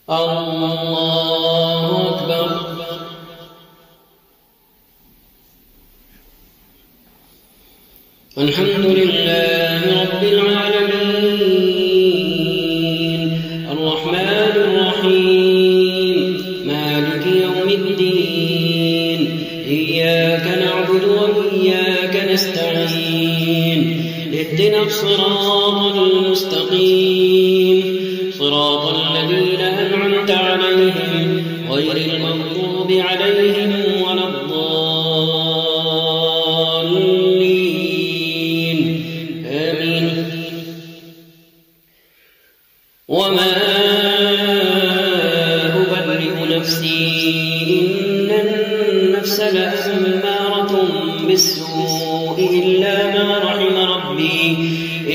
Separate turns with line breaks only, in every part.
الله أكبر. الحمد لله رب العالمين الرحمن الرحيم مالك يوم الدين إياك نعبد وإياك نستعين اهدنا الصراط المستقيم صراط الذين أنعمت عليهم غير المغضوب عليهم ولا الضالين آمين. وما أبرئ نفسي إن النفس لأمارة بالسوء إلا ما رحم ربي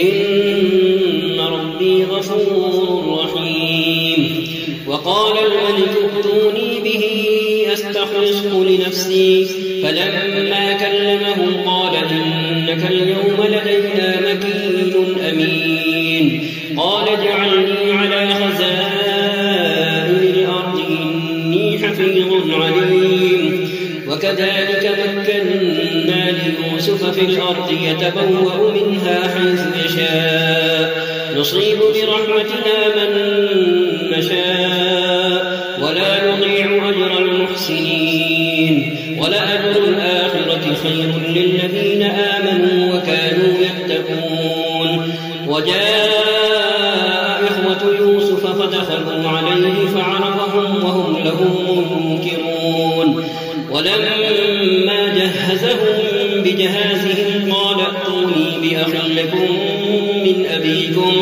إن ربي غفور رحيم. وقال الملك ائتوني به أستخلصه لنفسي فلما كلمه قال إنك اليوم لدينا مكين أمين. قال اجعلني على خزائن الأرض إني حفيظ عليم. وكذلك مكنا ليوسف في الأرض يتبوأ منها حيث يشاء نصيب برحمتنا من نشاء ولا نضيع أجر المحسنين. ولأجر الآخرة خير للذين آمنوا وكانوا يتقون. وجاء إخوة يوسف فدخلوا عليه فعرفهم وهم له منكرون. ولما جهزهم بجهازهم قال ائتوني بأخ لكم من أبيكم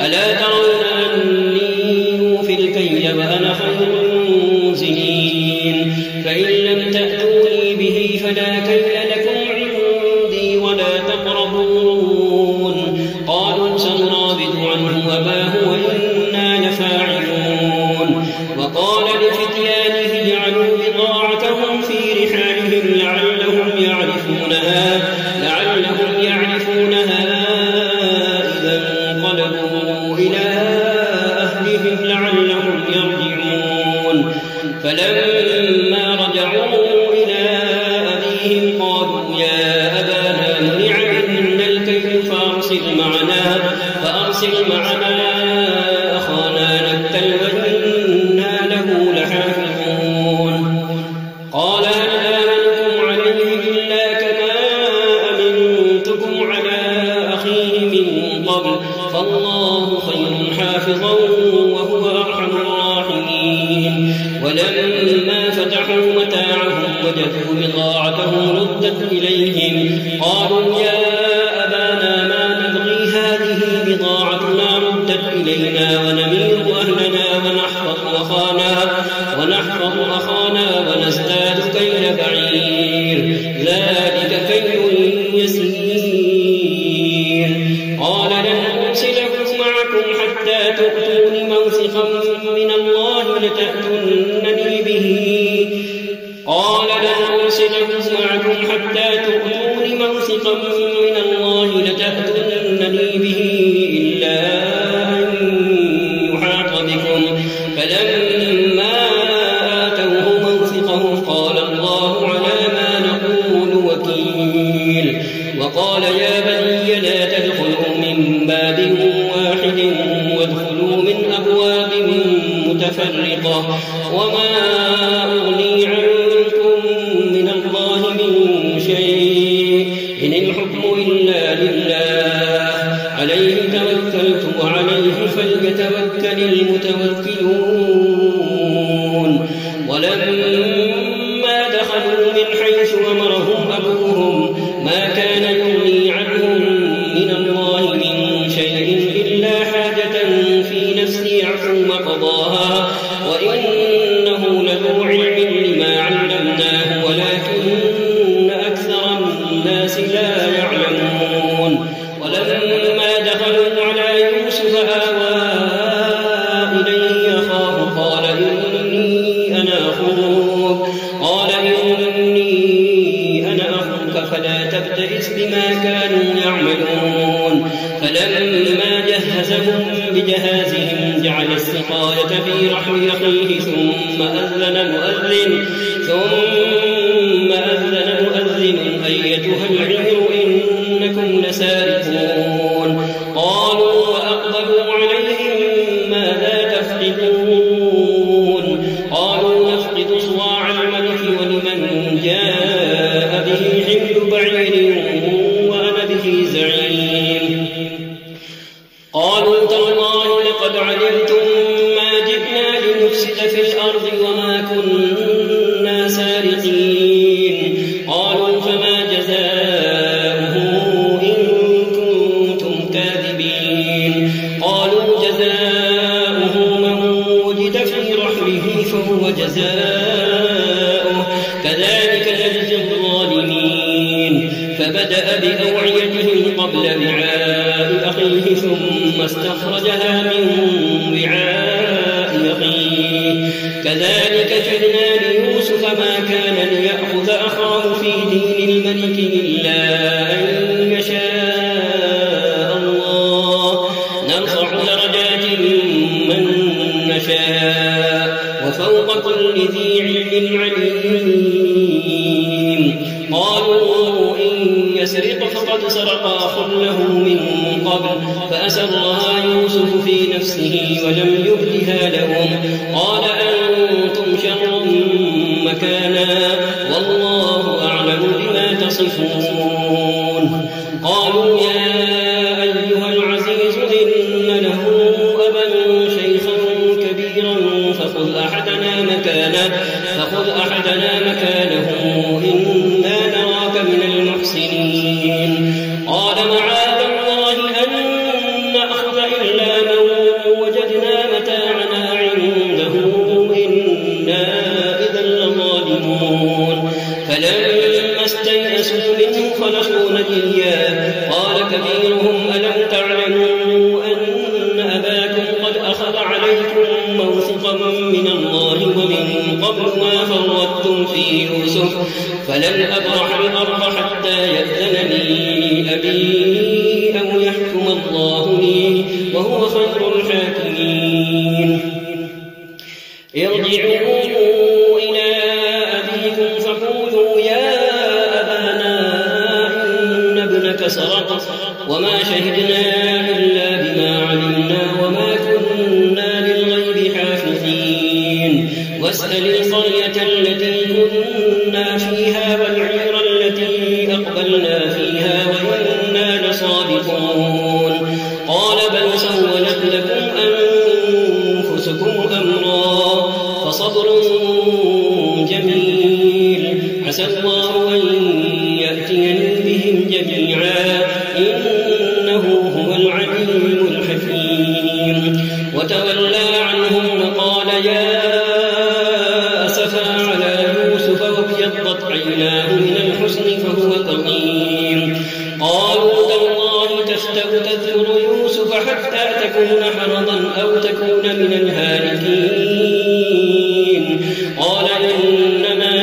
ألا ترون أني أوفي الكيل وأنا خير المنزلين. فإن لم تأتوني به فلا كيل لكم عندي ولا تقربون. قالوا سنراود عنه أباه وإنا لفاعلون. وقال لفتيانه اجعلوا بضاعتهم في رحالهم لعلهم يعرفونها إذا انقلبوا إلى أهلهم لعلهم يرجعون. فلما رجعوا إلى أبيهم قالوا يا أبانا منع منا الكيل فأرسل معنا أخانا نكتل وإنا له لحافظون. قال هل آمنكم عليه إلا كما أمنتكم على أخيه من قبل فالله خير حافظا وهو أرحم الراحمين. ولما فتحوا متاعهم وجدوا بضاعتهم ردت إليهم قالوا يا أبانا ما نبغي هذه بضاعتنا ردت إلينا ونمير أهلنا ونحفظ أخانا ونزداد كيل بعير ذلك كيل يسير. قال لن أرسله معكم حتى تؤتون موثقا من الله لتأتونني به إلا أن يحاط بكم. فلما آتوه موثقه قال الله على ما نقول وكيل. وقال يا بني لا تدخلوا من باب واحد وادخلوا من أبواب متفرقة وما أغني عنكم من الله من شيء إن الحكم إلا لله عليه توكلت وعليه فليتوكل المتوكلون. ولما دخلوا من حيث أمرهم أبوهم ما كان يغني عنهم من الله من شيء إلا حاجة في نفس يعقوب قضاها وإنه لذو علم لما علمناه ولكن أكثر الناس لا يعلمون. ولما دخلوا على يوسف آوى إليه أخاه قال إني أنا أخوك فلا تبتئس بما كانوا يعملون. فلما جهزهم بجهازهم جعل السقاية في رحل أخيه ثم أذن مؤذن أيتها العير إنكم لسارقون قالوا وأقبلوا عليهم ماذا تفقدون قالوا نفقد صواع الملك ولمن جاء به حمل بعير وأنا به زعيم قالوا تالله لقد علمتم ما جئنا لنفسد في الأرض وما كنا سارقين قالوا فما جزاؤه إن كنتم كاذبين قالوا جزاؤه من وجد في رحله فهو جزاؤه كذلك نجزي الظالمين فبدأ بأوعيتهم قبل وعاء أخيه ثم استخرجها من وعاء أخيه كذلك كدنا ليوسف ما كان ليأخذ أخاه في دين الملك إلا أن يشاء الله نرفع درجات من نشاء وفوق كل ذي علم عليم قالوا إن يسرق فقد سرق أخ له من قبل فأسرها يوسف في نفسه ولم يبدها لهم قال أنتم شر مكانا والله أعلم بما تصفون قالوا يا أيها العزيز إن له أبا شيخا كبيرا فخذ أحدنا مكانه إنا نراك من المحسنين قال معاذ الله أن نأخذ إلا من وجدنا متاعنا عنده إنا إذا لظالمون فلما استيئسوا منه خلصوا نجيا قال كبيرهم ألم تعلموا أن أباكم قد أخذ عليكم موثقا من الله ومن قبل ما فرطتم في يوسف فلن أبرح الأرض حتى يأذن لي أبي أو يحكم الله لي وهو خير الحاكمين ارجعوا إلى أبيكم فقولوا يا أبانا إن ابنك سرق وما شهدنا إلا بما علمنا وما كنا للغيب حافظين واسأل القرية التي كنا فيها والعير التي أقبلنا فيها وإنا لصادقون قال بل سولت لكم أنفسكم أمرا فصبر جميل عسى الله أن يأتيني بهم جميعا إنه هو العليم الحكيم وتولى عنهم وقال يا أسفا على يوسف وابيضت عيناه من الحزن فهو كظيم قالوا تالله تفتأ تذكر يوسف حتى تكون حرضا أو تكون من الهالكين قال إنما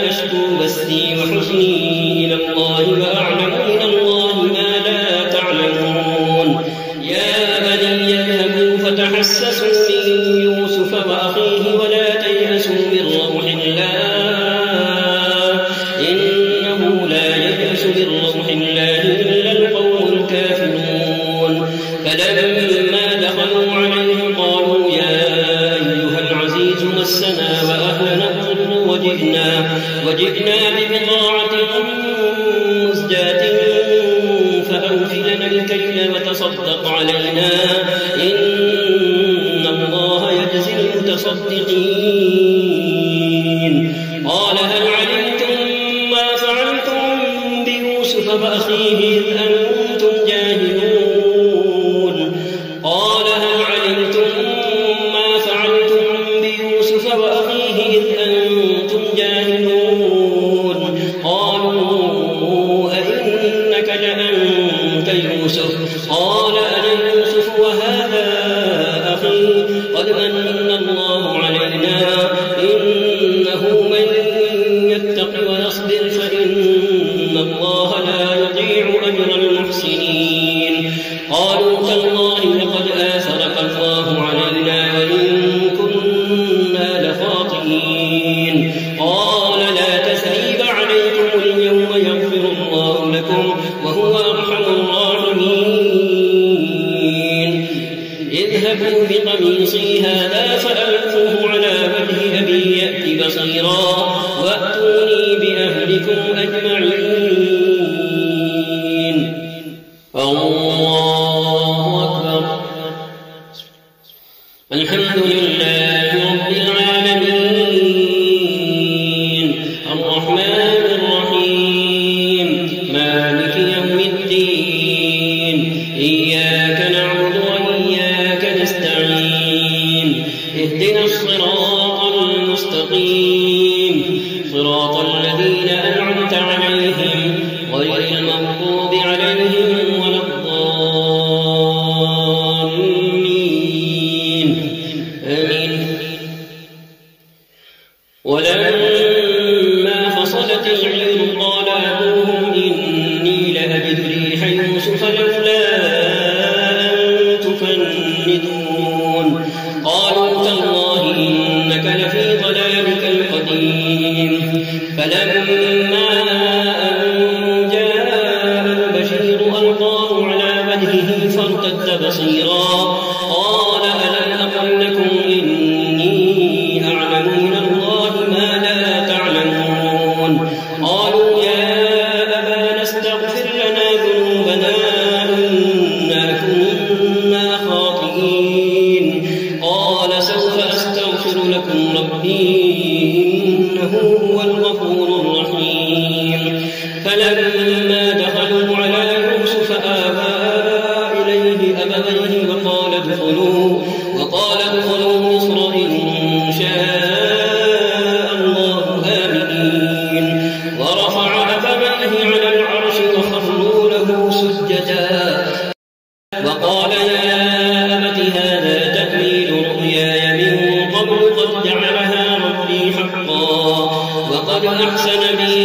أشكو بثي وحزني إلى الله وأعلم من الله ما لا تعلمون يا بني اذهبوا فتحسسوا من يوسف وأخيه ولا تيأسوا من روح الله إنه لا ييأس من روح الله إلا القوم الكافرون فلما دخلوا عليه قالوا يا أيها العزيز مسنا وأهلنا الضر وجئنا ببضاعة مزجاة فأوف لنا الكيل وتصدق علينا إن الله يجزي المتصدقين قال هل علمتم ما فعلتم بيوسف وأخيه إذ أنتم جاهلون قال هل علمتم ما فعلتم بيوسف وأخيه إذ أنتم جاهلون قالوا أئنك لأنت يوسف قال أنا يوسف وهذا أخي قد من الله علينا إنه من يتق ويصبر فإن الله لا يضيع أجر المحسنين قالوا تالله لقد آثرك الله علينا فألقوه على وجه أبي يأت بصيرا وأتوني بأهلكم أجمعين. الله أكبر. الحمد لله رب العالمين الرحمن الرحيم مالك يوم الدين إياك نعبد وإياك نستعين اهدنا الصراط المستقيم صراط الذين أنعمت عليهم غير المغضوب عليهم ولا الضالين آمين. ولما فصلت العير قال أبوهم إني لأجد ريح يوسف لولا أن تفندون قالوا تالله إنك لفي ضلالك القديم. فلما أن جاء البشير ألقاه على وجهه فارتد بصيرا قال ألم أقل لكم إني أعلم من الله ما لا تعلمون. قالوا يا أبانا استغفر لنا ذنوبنا إنا كنا خاطئين. قال سوف أستغفر لكم ربي إنه هو الغفور الرحيم. فلما دخلوا على يوسف آوى إليه أبويه وقال ادخلوا مصر إن شاء الله آمنين. ورفع أبويه على العرش وخروا له سجدا وقال يا أبت هذا تأويل رؤياي من قبل قد جعلها ربي حقا وقد أحسن بي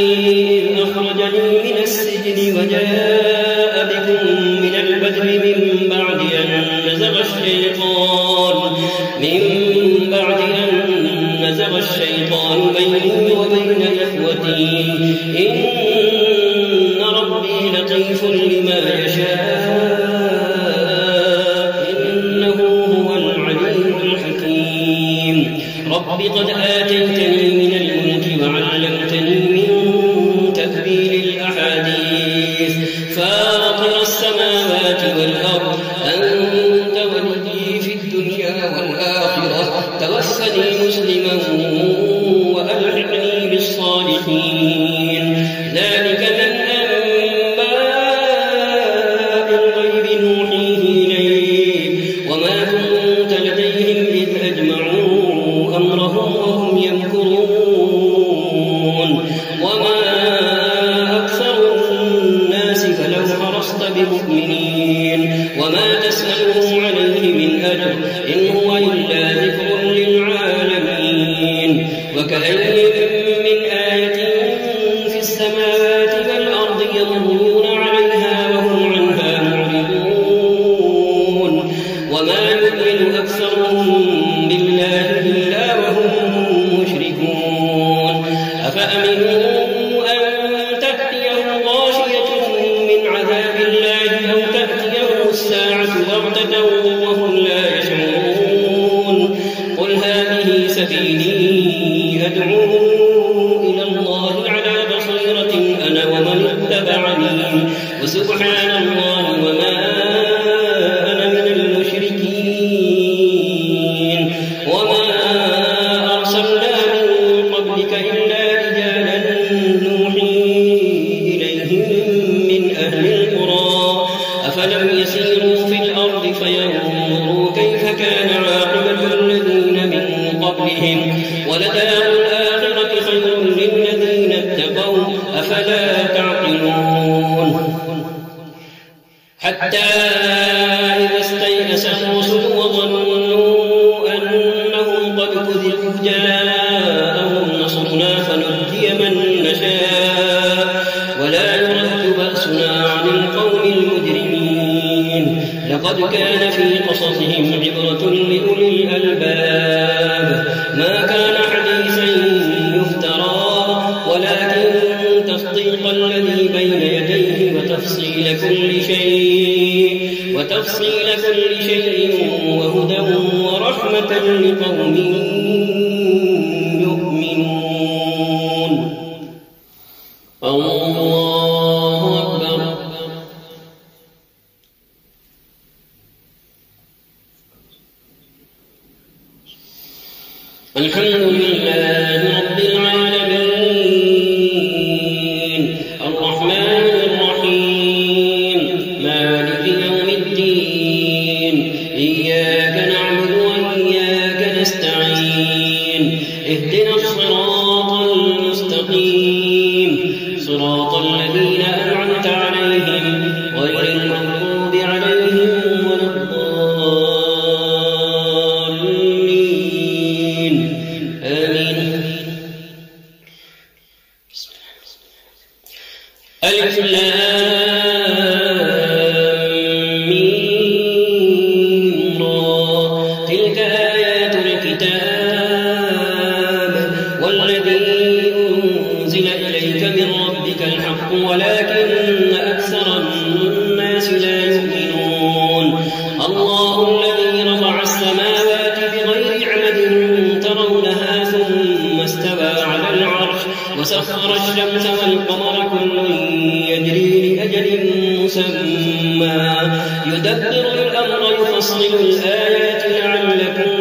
إذ أخرجني من السجن وجاء بكم من البدو من بعد أن نزغ الشيطان بيني وبين إخوتي إن ربي لطيف لما يشاء إنه هو العليم الحكيم. رب قد آتيتني من الملك وعلمتني من تأويل الأحاديث فاطر السماوات والأرض أنت ولي في الدنيا والآخرة توفني مسلما وألحقني بالصالحين. ذلك من أنباء الغيب نوحيه إليك وما كنت لديهم إذ أجمعوا أمرهم وهم يمكرون. وما أكثر الناس فلو حرصت بمؤمنين وما تسألهم عليه من أجر إن هو إلا ذكر للعالمين. وكأين من آية في السماوات والأرض يمرون عليها وهم عنها معرضون وما يؤمن أكثرهم بالله إلا وهم مشركون. أفأمنوا أن تأتيهم غاشية من عذاب الله أو تأتيهم الساعة بغتة وهم لا يشعرون. قل هذه سبيلي أدعو إلى الله على بصيرة أنا ومن اتبعني وسبحان الله وما أنا من المشركين. وما أرسلنا من قبلك إلا رجالا نوحي إليهم من أهل القرى أفلم يسيروا في الأرض فينظروا كيف كان عاقبة الذين من قبلهم ولدار الآخرة خير للذين اتقوا أفلا تعقلون. حتى إذا استيأس الرسل وظنوا أنهم قد كذبوا جاءهم نصرنا فنجي من نشاء ولا يرد بأسنا عن القوم المجرمين. لقد كان في قصصهم عبرة لأولي الألباب ما كان حديثا يفترى ولكن تصديق الذي بين يديه وتفصيل كل شيء وهدى ورحمة ورحمة لقوم يؤمنون. الله أكبر. الحمد لله رب العالمين الرحمن الرحيم مالك يوم الدين إياك نعبد وإياك نستعين اهدنا الصراط المستقيم صراط الذين أنعمت عليهم غير المغضوب عليهم ولا الضالين آمين. ألف لام ميم را تلك آيات الكتاب والذي أنزل إليك من ربك الحق ولكن أكثر الناس لا يؤمنون. الله الذي رفع السماوات بغير عمد ترونها ثم استوى على العرش وسخر الشمس والقمر كل يجري لأجل مسمى يدبر الأمر يفصل الآيات لعلكم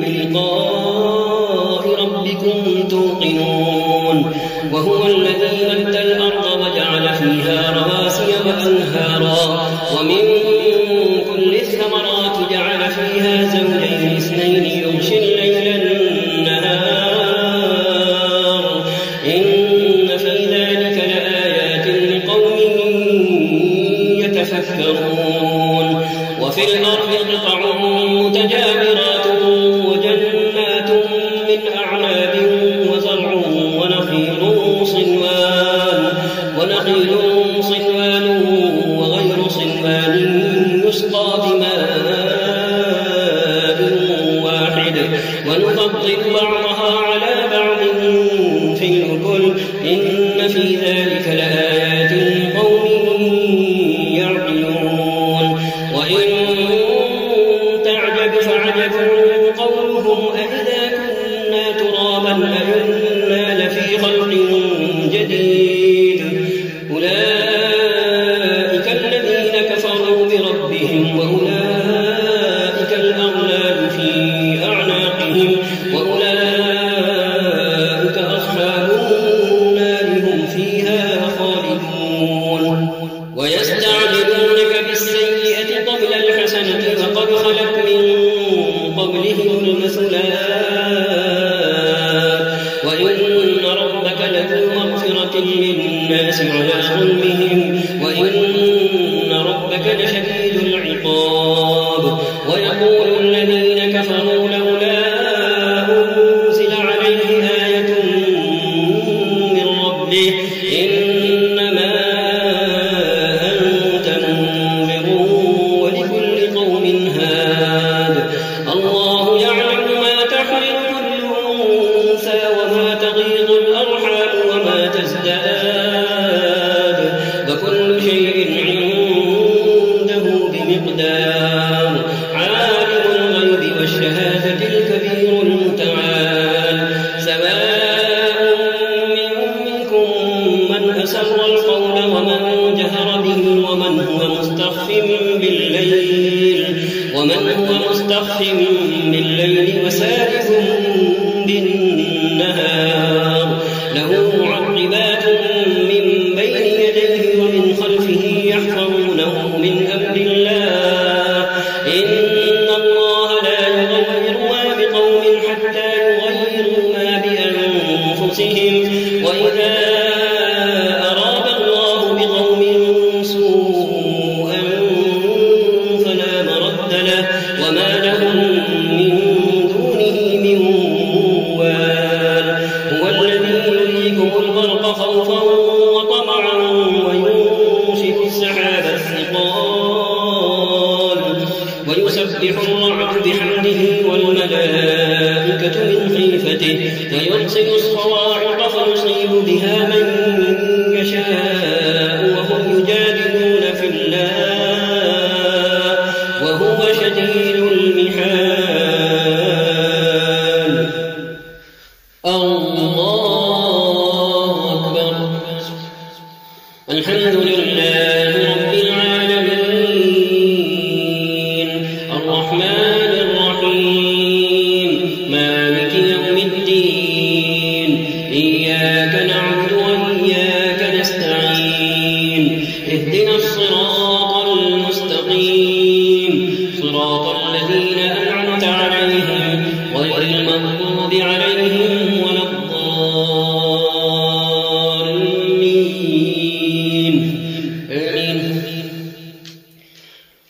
بلقاء ربكم توقنون. وهو الذي مد الأرض وجعل فيها رواسي وأنهارا ومن كل الثمرات جعل فيها زوجين اثنين يغشي الليل النهار إن في ذلك لآيات لقوم يتفكرون. وفي الأرض قطع متجاورات وجنات من أعناب وزرع ونخيل صنوان وغير صنوان يسقى بماء واحد ونفضل بعضها على بعض في الأكل إن في ذلك لآيات لقوم يعقلون. وإن تعجب فعجب قولهم أإذا كنا ترابا أإنا لفي خلق جديد أولئك الذين كفروا بربهم وأولئك الأغلال في أعناقهم وأولئك أصحاب النار هم فيها خالدون. ويستعجلونك بالسيئة قبل الحسنة وقد خلت من قبلهم المثلات وإن ربك لذو مغفرة للناس على ظلمهم وإن ربك لشديد العقاب. ويقول الذين كفروا لولا أنزل عليه آية من ربه إنما أنت منذر ولكل قوم هاد. الله يعلم ما تحمل كل أنثى وما تغيض الأرحام وما تزداد وكل شيء عنده بمقدار. عالم الغيب والشهادة الكبير المتعال. سواء منكم من أسر القول ومن جهر به ومن هو مستخف بالليل وسارب بالنهار له معقبات من بين يديه ومن خلفه يحفظونه من أمر الله إن الله لا يغير ما بقوم حتى يغيروا ما بأنفسهم وإذا أراد الله بقوم سوءا فلا مرد له وما لهم من دونه من وال. هو الذي يريكم البرق خوفا وطمعا وينشئ السحاب الثقال ويسبح الرعد بحمده والملائكة من خيفته ويرسل الصواعق فيصيب بها من يشاء وهم يجادلون في الله وهو شديد المحال. مالك يوم الدين إياك نعبد وإياك نستعين اهدنا الصراط المستقيم صراط الذين أنعمت عليهم غير المغضوب عليهم ولا الضالين آمين.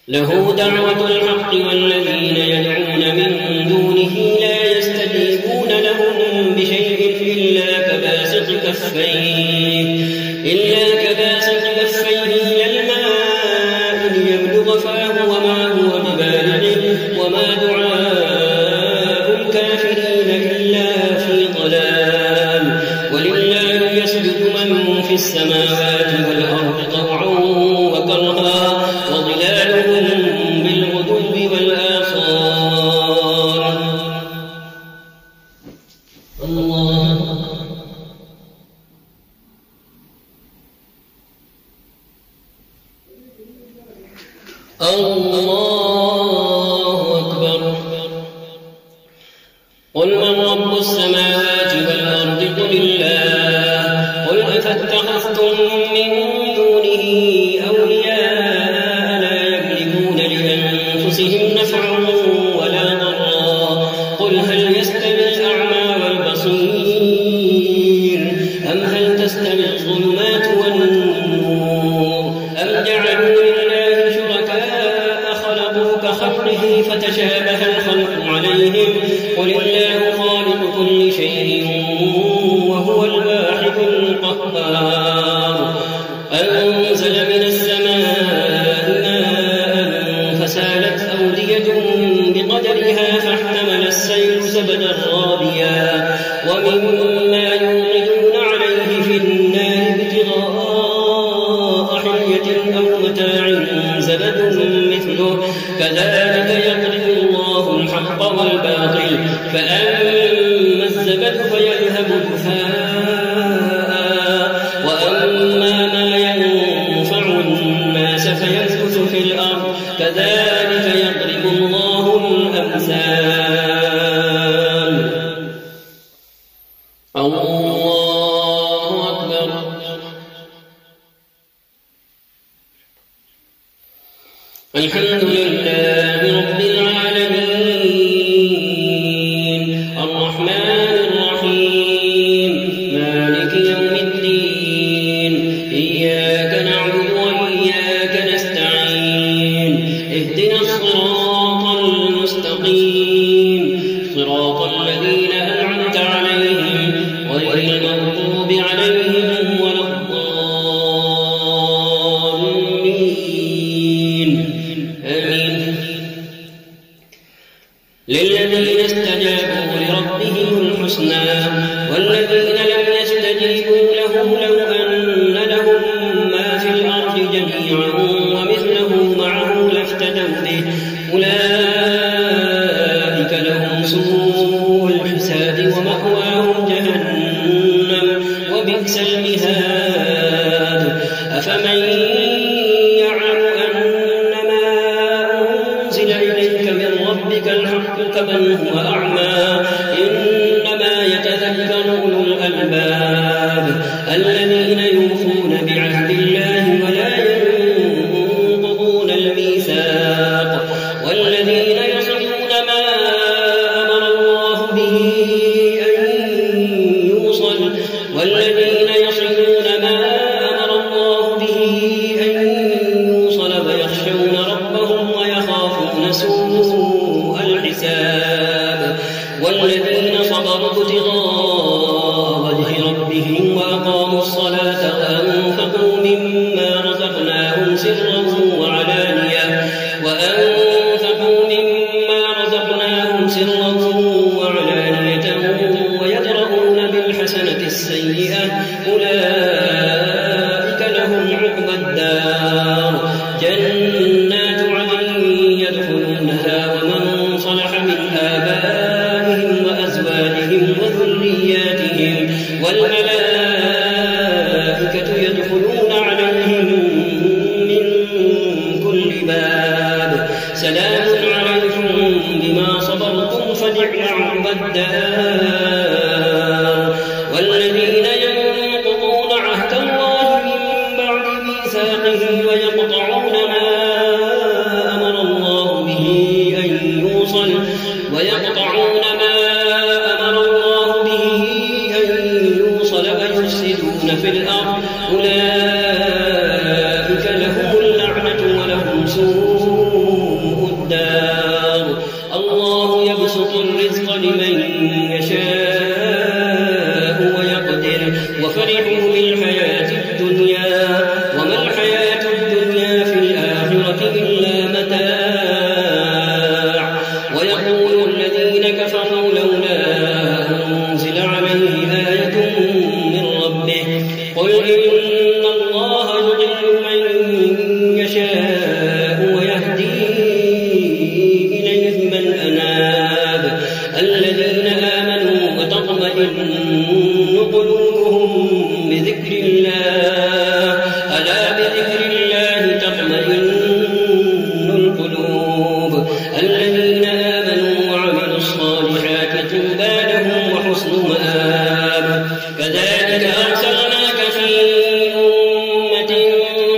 له دعوة الحق والذين يدعون من دونه لا يستجيبون لهم بشيء إلا كباسط كفيه إلى الماء ليبلغ فاه وما هو ببالغه وما دعاء الكافرين إلا في ضلال. ولله يسجد من في السماوات والأرض طوعا وكرها وظلالهم بالغدو والآصال. الله أكبر. قل من رب السماوات والأرض قل الله. قل أفاتخذتم من دونه أولياء لا يملكون لأنفسهم نفعا ولا ضرا. قل هل يستوي الأعمى والبصير أم هل تستوي الظلمات والنور أم جعلوا لله شركاء خلقوا كخلقه فتشابه الخلق عليهم. قل الله خالق كل شيء وهو الواحد القهار. أنزل من السماء ماء فسالت أودية بقدرها فاحتمل السيل زبدا رابيا ومما يوقدون عليه في النار ابتغاء حلية أو متاع زبد مثله كذلك يضرب الله الحق والباطل فأما الزبد فيذهب جفاء وأما ما ينفع الناس فيمكث في الأرض كذلك يضرب الله الأمثال. الله أكبر. الحمد لله رب العالمين الرحمن الرحيم مالك يوم الدين إياك نعبد وإياك نستعين اهدنا الصراط المستقيم صراط الذين أنعمت عليهم غير المغضوب عليهم ولا الضالين آمين. للذين استجابوا لربهم الحسنى والذين لم يستجيبوا له لو أن لهم ما في الأرض جميعا ومثله معه لافتدوا به أولئك لهم سوء الحساب ومأواهم جهنم وبئس المهاد. أفمن يعلم أنما أنزل إليك من ربك الحق كمن هو أعمى إنما يتذكر أولو الألباب الذين يوفون بعهد الله ولا ينقضون الميثاق والذين يصلون ما أمر الله به أن يوصل ويخشون ربهم ويخافون سوء الحساب والذين صبروا ابتغاء وجه ربهم وأقاموا الصلاة وأنفقوا مما رزقناهم سرا وعلانية ويدرؤون بالحسنة السيئة أولئك لهم عقبى الدار جنات عدن يدخلونها ومن صلح من آبائهم وأزواجهم وذرياتهم والملائكة يدخلون عليهم من كل باب سلام عليكم بما صبرتم فنعم عقبى الدار والذين ينقضون عهد الله من بعد ميثاقه ويقطعون ما أمر الله به أن يوصل ويفسدون في الأرض أولئك لهم اللعنة ولهم سوء الدار الله يبسط الرزق لمن يشاء ويقدر وفرحوا بالحياة الدنيا وما الحياة الدنيا في الآخرة إلا متاع ويقول الذين كفروا لولا أنزل عليه آية من ربه قل إن الله يضل من يشاء ويهدي إليه من أناب الذين آمنوا وتطمئن قلوبهم بذكر الله ألا بذكر الله تطمئن القلوب الذين آمنوا وعملوا الصالحات طوبى لهم وحسن مآب كذلك أرسلناك في أمة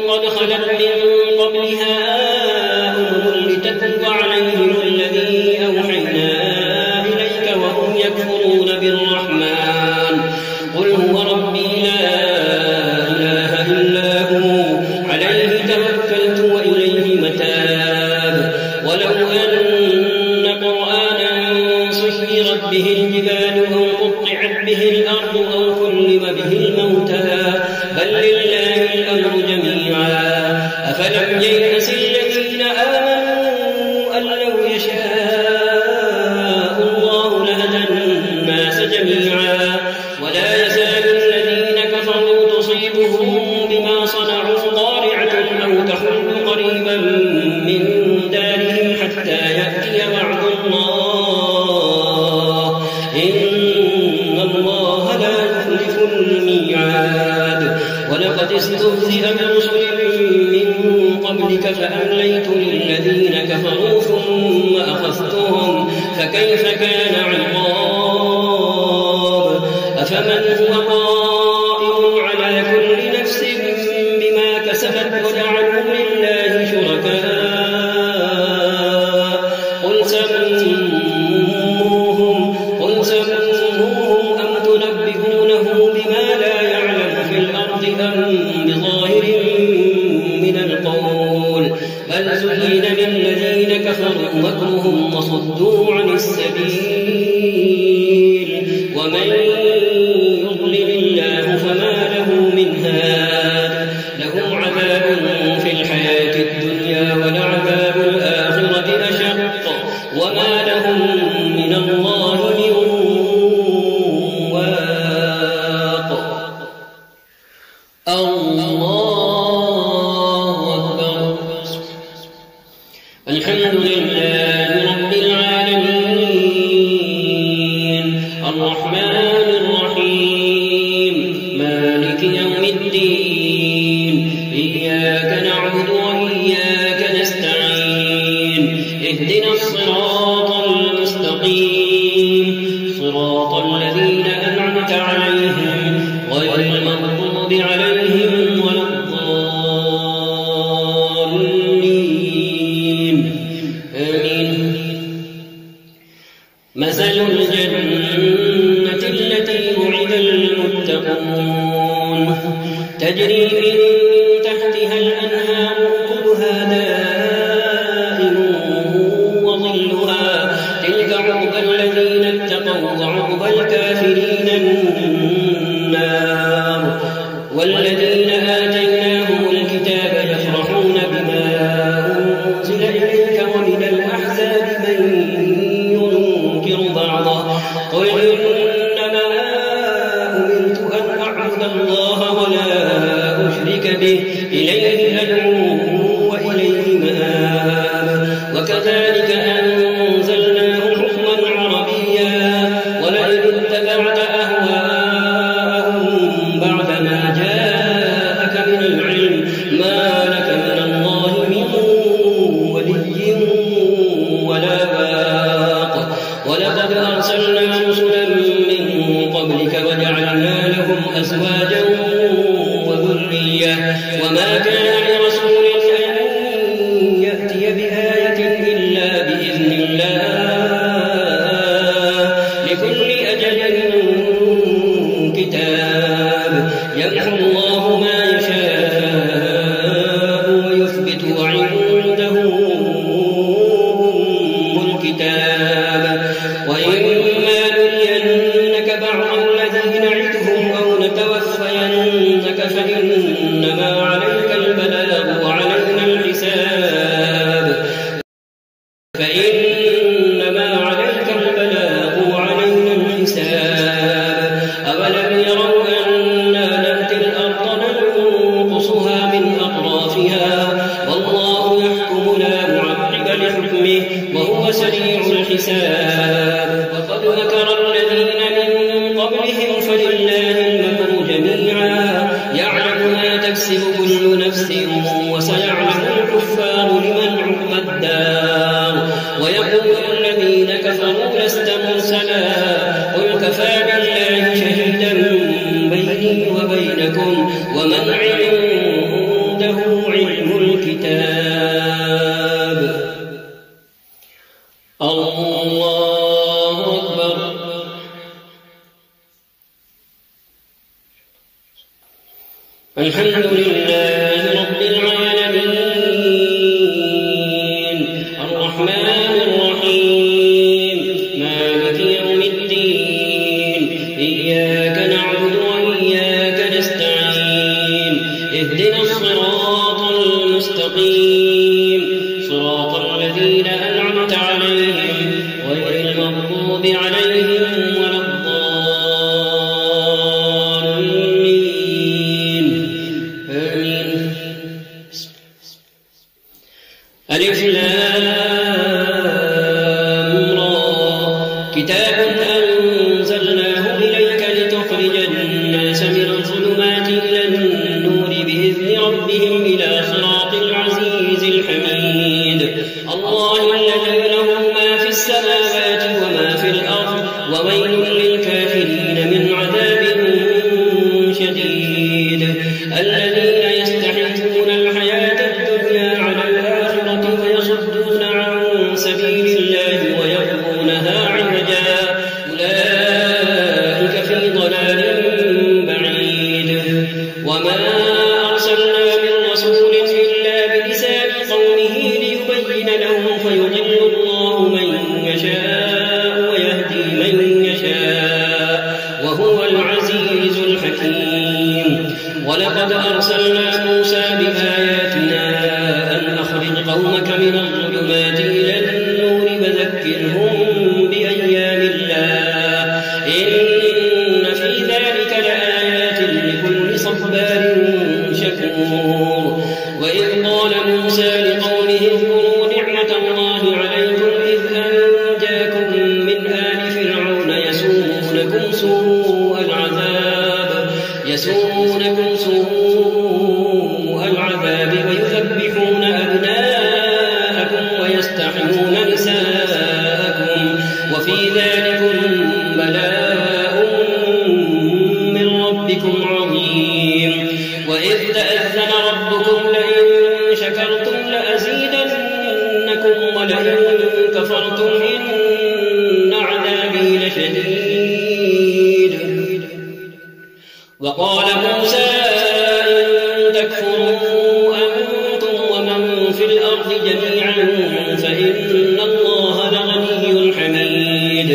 قد خلت من قبلها لتتلو عليهم الذي أوحينا إليك وهم يكفرون بالرحمن قل هو ربي لا إله إلا هو عليه توكلت وإليه متاب ولو أن قرآنا سيرت به الجبال أو قطعت به الأرض أو كلم به الموتى بل لله الأمر جميعا أفلم ييأس الذين آمنوا أن لو يشاء الله لهدى الناس جميعا ولا يزال الذين كفروا تصيبهم بما صنعوا قارعة أو تحل قريبا من دارهم حتى يأتي وعد الله إن الله لا يخلف الميعاد ولقد استهزئ برسل من قبلك فأمليت للذين كفروا ثم أخذتهم فكيف كان عقاب أفمن هو قائم على كل نفس بما كسبت وجعلوا لله شركاء قل سموهم أم تنبئونه بما لا يعلم في الأرض أم بظاهر من القول بل زين للذين كفروا مكرهم وصدوا عن السبيل ومن يضلل الله فما له من هاد لهم عذاب في الحياة الدنيا ولعذاب الآخرة أشق وما لهم من الله من واق الله أكبر الحمد لله رب العالمين الرحمن الرحيم مالك يوم الدين إياك نعبد وإياك نستعين اهدنا الصراط المستقيم صراط الذين أنعمت عليهم غير المغضوب عليهم ولا الضالين آمين مثل الجنة التي وعد المتقون تجري من تحتها الأنهار أكلها دائم وظلها تلك عقبى الذين اتقوا وعقبى الكافرين النار والذين آتيناهم الكتاب يفرحون بما أنزل إليك ومن الأحزاب من ينكر بعضه قل إنما أمرت أن أعبد الله ولا أشرك به إليه أدعو وإليه مآب وكذلك أنزلناه حكما عربيا ولئن اتبعت أهواءهم بعدما جاءك من العلم ما لك من الله من ولي ولا واق ولقد أرسلنا أزواجا وذرية وما كان لرسول أن يأتي بآية إلا بإذن الله لكل أجل كتاب يمحو الله ما يشاء ويثبت وعنده أم الكتاب وإما نرينك بعض الذي نعدهم أو نتوفينك فإنما عليك البلاغ وعلينا الحساب أولم يروا أنا نأتي الأرض ننقصها من أطرافها والله يحكم لا معقب لحكمه وهو سريع الحساب وقد مكر الذين من قبلهم فلله المكر جميعا يعلم ما تكسب كل نفس وسيعلم الكفار لمن عقبى الدار ويقول الذين كفروا لست مرسلا قل كفى بالله شهيدا بيني وبينكم ومن عنده علم الكتاب. الله أكبر. الحمد لله رب العالمين الرحمن الرحيم مالك يوم الدين إياك نعبد وإياك نستعين اهدنا الصراط المستقيم صراط الذين أنعمت عليهم غير المغضوب عليهم ولا الضالين آمين. ألف لام را كتاب أنزلناه إليك لتخرج الناس من الظلمات إلى النور بإذن ربهم إلى صراط العزيز الحميد الله الذي له ما في السماوات وما في الأرض وويل للكافرين من عذاب شديد الذين يستحبون الحياة الدنيا على الآخرة ويصدون عن سبيل الله ويبغونها عوجا أولئك في ضلال بعيد وما أرسلنا من رسول إلا بلسان قومه ليبين لهم فيضل الله من يشاء ويهدي من يشاء وهو العزيز الحكيم ولقد أرسلنا موسى بآياتنا أن أخرج قومك من الظلمات إلى النور وذكرهم بأيام الله إن في ذلك لآيات لكل صبار شكور وإذ قال موسى لقومه اذكروا نعمة الله عليكم إذ أنجاكم من آل فرعون يسومونكم سوء العذاب ويذبحون أبناءكم ويستحيون نساءكم وفي ذلكم بلاء من ربكم عظيم وإذ تأذن ربكم لئن شكرتم لأزيدنكم ولئن كفرتم إن عذابي لشديد وقال موسى إن تكفروا أنتم ومن في الأرض جميعا فإن الله لغني حميد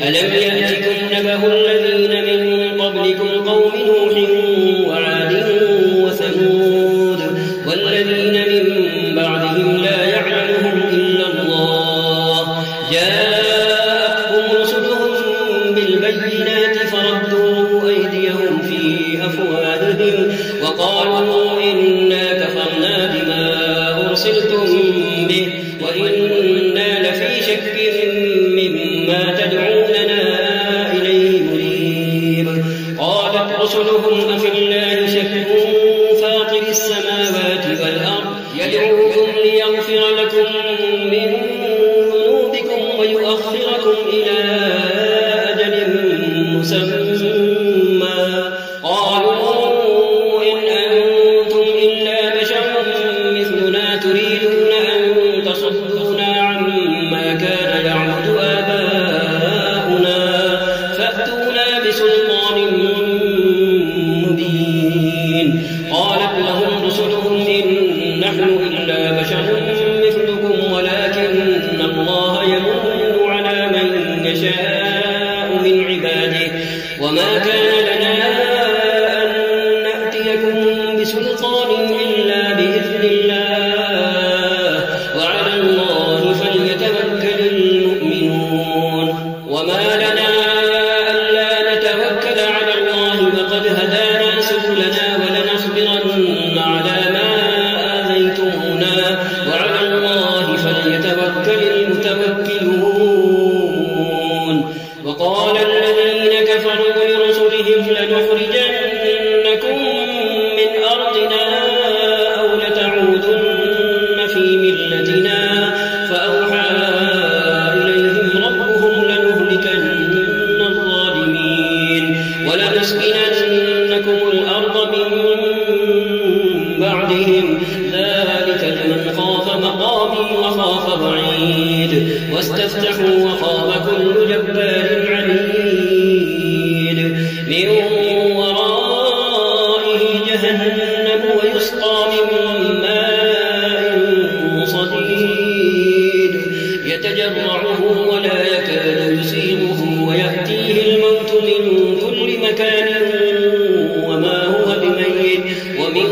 ألم يأتكم نبأ الذين من قبلكم قوم نوح وعاد وثمود والذين من بعدهم لا يعلمهم إلا الله جاءتهم رسلهم بالبينات فردوا أيديهم في أفواههم وقالوا إنا كفرنا بما أرسلتم به وإنا لفي شك مما تدعوننا بسلطان مبين. قالت لهم رسلهم إن نحن إلا بشر مثلكم ولكن الله يمن على من يشاء من عباده وما كان لنا أن نأتيكم بسلطان إلا بإذن الله وعلى الله فليتوكل المؤمنون. وما لنا ألا نتوكل على الله وقد هدانا سبلنا ولنصبرن على ما آذيتمونا وعلى الله فليتوكل المتوكلون. وقال الذين كفروا لرسلهم لنخرجنكم من أرضنا أو لتعودن في ملتنا فأوحى إليهم ربهم لنهلكن الظالمين ولنسكننكم الأرض من بعدهم ذلك لمن خاف مقامي وخاف وعيد واستفتحوا وخاب كل جبار عنيد. من ورائه جهنم ويسقى من ماء صديد يتجرعه ولا يكاد يسيغه ويأتيه الموت من كل مكان وما هو بميت ومن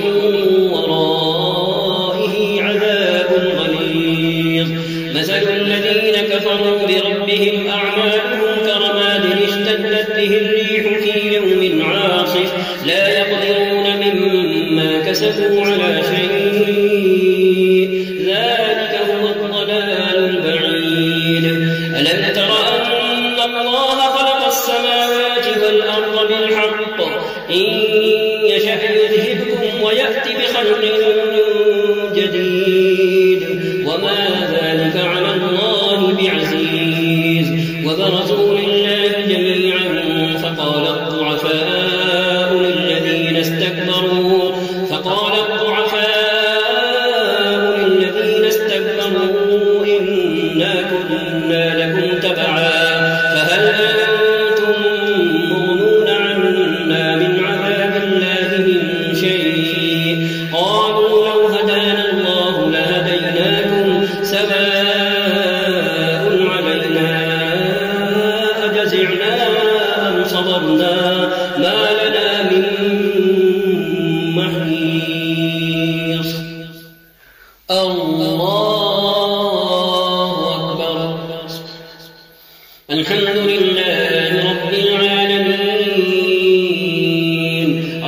ورائه عذاب غليظ. مثل الذين كفروا بربهم أعمالهم كرماد اشتدت به الريح في يوم عاصف لا يقدرون مما كسبوا على شيء ذلك هو الضلال البعيد. ألم تر أن الله خلق السماوات والأرض بالحق إن يشأ يذهبكم ويأتي بخلق جديد وما ذلك على الله بعزيز. وبرزوا لله جميعا فقال الضعفاء للذين استكبروا إنا كنا لكم تبعا فهل أنتم مغنون عنا من عذاب الله من شيء. قالوا لو هدانا الله لهديناكم سواء علينا أجزعنا أم صبرنا ما لنا من محيص. الله أكبر. الحمد لله رب العالمين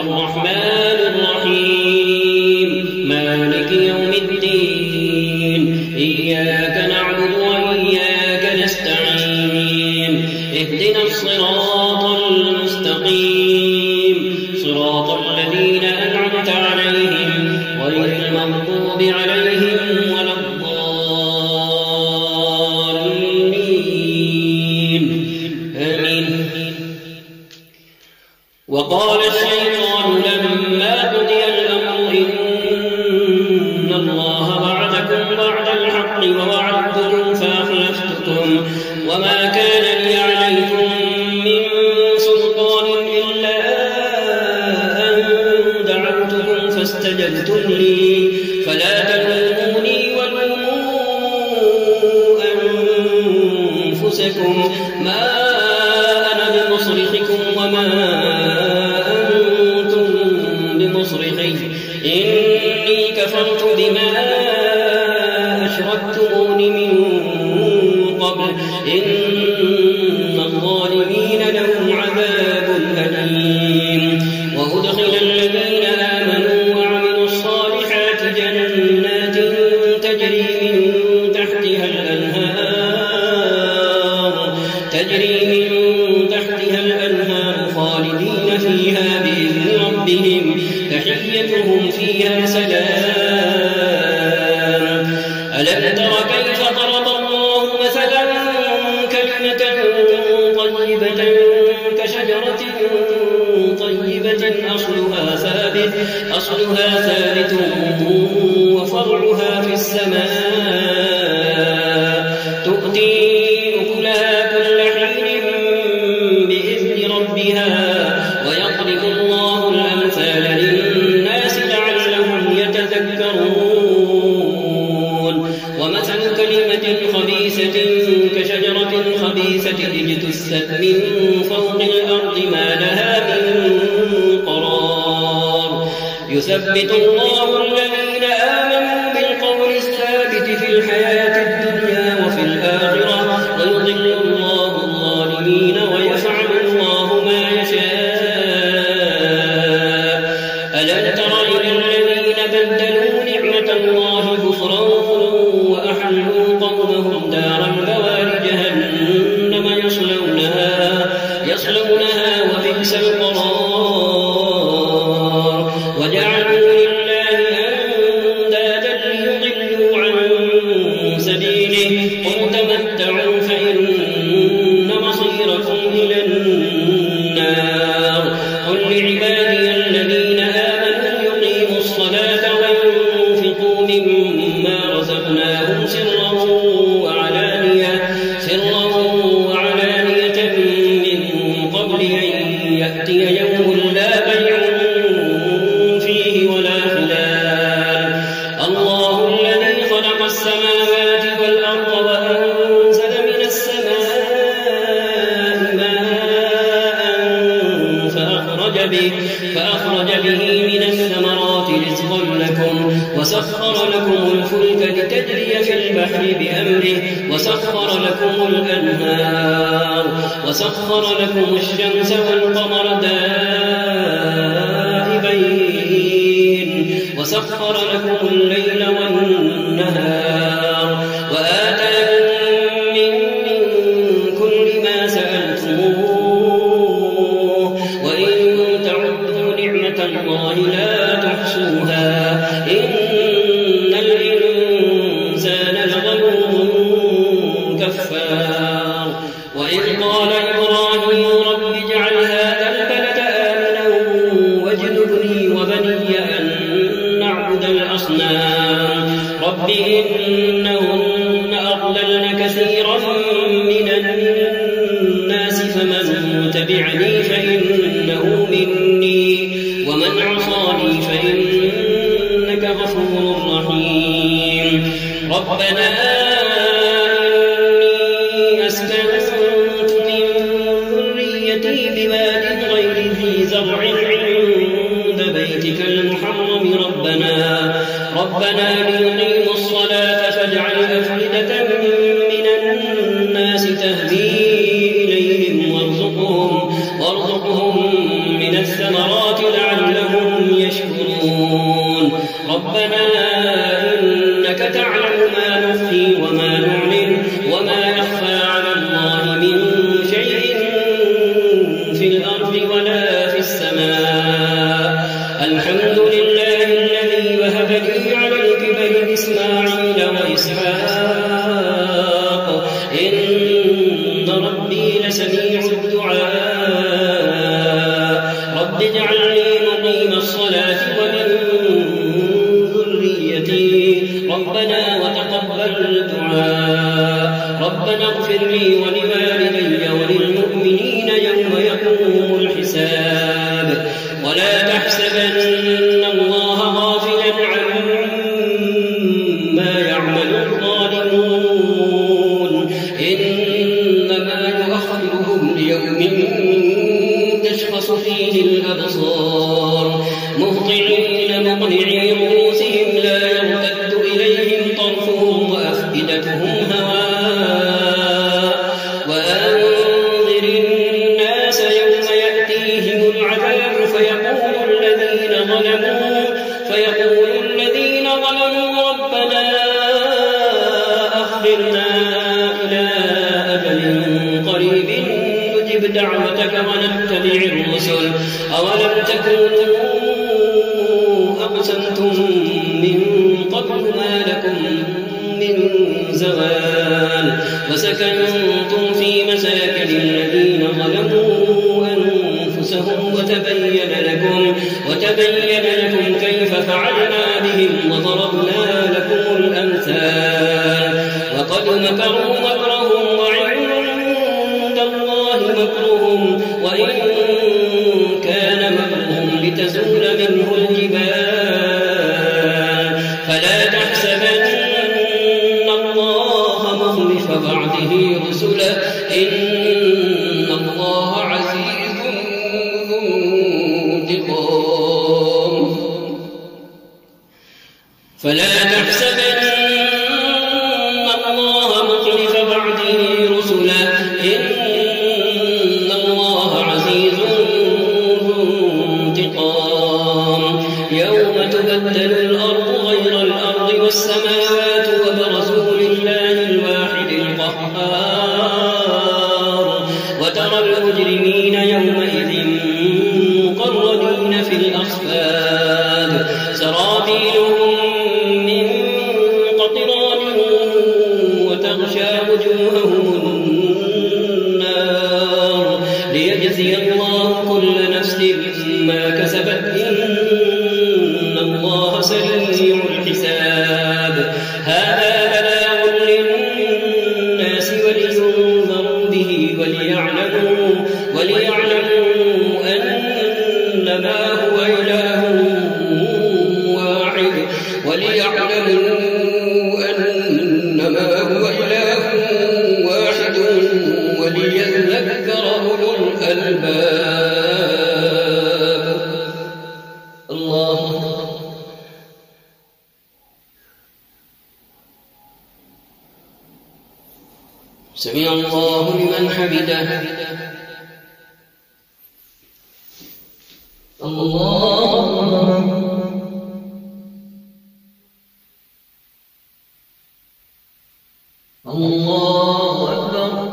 الرحمن الرحيم مالك يوم الدين إياك نعبد وإياك نستعين اهدنا الصراط المستقيم صراط الذين أنعمت عليهم غير المغضوب عليهم ولا الضالين آمين. وقال الشيطان لما قضي الأمر إن الله وعدكم وعد الحق ووعدتكم فأخلفتكم وما كان لي عليكم من سلطان إلا أن دعوتكم فاستجبتم لي فلا تلوموني ولوموا أنفسكم ما أنا بمصرخكم وما أنتم بمصرخي إني كفرت بما أشركتمون من قبل إن الظالمين لهم عذاب أليم. وأدخل الذين آمنوا وعملوا الصالحات جنات تجري من تحتها الأنهار خالدين فيها بإذن ربهم تحيتهم فيها سلام. ألم تر كيف ضرب الله مثلا كلمة طيبة كشجرة طيبة أصلها ثابت وفرعها في السماء تؤتي أكلها كل حين بإذن ربها ويضرب الله الأمثال للناس لعلهم يتذكرون ومثل كلمة خبيثة كشجرة خبيثة اجتثت من فوق الأرض ما لها من قرار يثبت الله الذين آمنوا بالقول الثابت في الحياة الدنيا وفي الآخرة ويضل الله الظالمين ويفعل الله ما يشاء ألم تر إلى الذين بدلوا نعمة الله كفرا وأحلوا قومهم دار البوار جهنم يصلونها وبئس القرار وجعلوا لله أندادا ليضلوا عن سبيله قل تمتعوا فإن مصيركم إلى النار قل لعبادي الذين آمنوا يقيموا الصلاة وينفقوا مما رزقناهم سرا وعلانية من قبل أن يأتي يوم لا بيع فيه ولا خلال الله الذي خلق السماوات والأرض وأنزل من السماء ماء فأخرج به من الثمرات رزقا لكم وسخر لكم الفلك لتجري في البحر بأمره وسخر لكم الأنهار وسخر لكم الشمس والقمر دائبين وسخر لكم الليل والنهار وآتاكم من كل ما سألتموه وإن تعدوا نعمة الله لا تحصوها إن الإنسان لظلوم كفار وإذ قال إبراهيم رب اجعل هذا البلد آمنا واجنبني وبني أن نعبد الأصنام رب إنهن أضللن كثيرا من الناس فمن تبعني فإنه مني ومن عصاني فإنك غفور رحيم ربنا إني أسكنت من ذريتي بواد غير ذي زرع عند بيتك المحرم ربنا ليقيموا الصلاة فاجعل أفئدة من الناس تهدي إليهم وارزقهم من الثمرات لعلهم يشكرون ربنا إنك تعلم ما نخفي وما نعلن وما يخفى على الله من شيء في الأرض ولا في السماء الحمد لله الذي وهب لي على الكبر إسماعيل وإسحاق إن ربي لسميع الدعاء رب اجعلني مقيم الصلاة ومن ذريتي ربنا وتقبل الدعاء ربنا اغفر لي ولوالدي وللمؤمنين يوم يقوم الحساب ولا تحسبن الله غافلا عما يعمل الظالمون إنما يؤخرهم ليوم تشخص فيه الأبصار مهطعين مقنعي رؤوسهم لا يرتد إليهم طرفهم وأفئدتهم هواء وأنذر الناس يوم يأتيهم العذاب فيقول الذين ظلموا ربنا أخرنا إلى أجل قريب نجب دعوتك ونتبع الرسل أولم تكونوا أقسمتم من قبل ما لكم من زوال وسكنتم في مساكن الذين ظلموا أنفسهم وتبين لكم كيف فعلنا بهم وضربنا لكم الأمثال وقد مكروا مكرهم وعند الله مكرهم وإن فلا تحسبن الله مخلف وعده رسله إن الله عزيز ذو انتقام يوم تبدل الأرض غير الأرض والسماوات وبرزوا لله الواحد القهار وترى المجرمين يومئذ مقرنين في الأصفاد سرابيلهم من قطران وتغشى وجوههم النار ليجزي الله كل نفس ما كسبت إن الله سريع الحساب هذا بلاغ للناس ولينذروا به وليعلموا أنما هو إله واحد وليذكر أولو الألباب الله سمع الله لمن حمده الله أكبر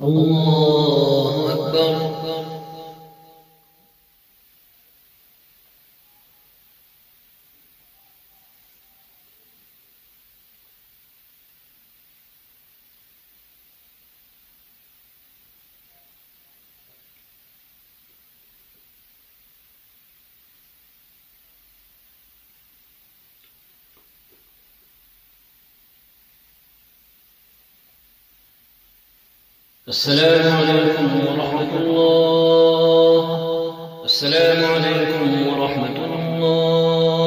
الله أكبر السلام عليكم ورحمة الله. السلام عليكم ورحمة الله.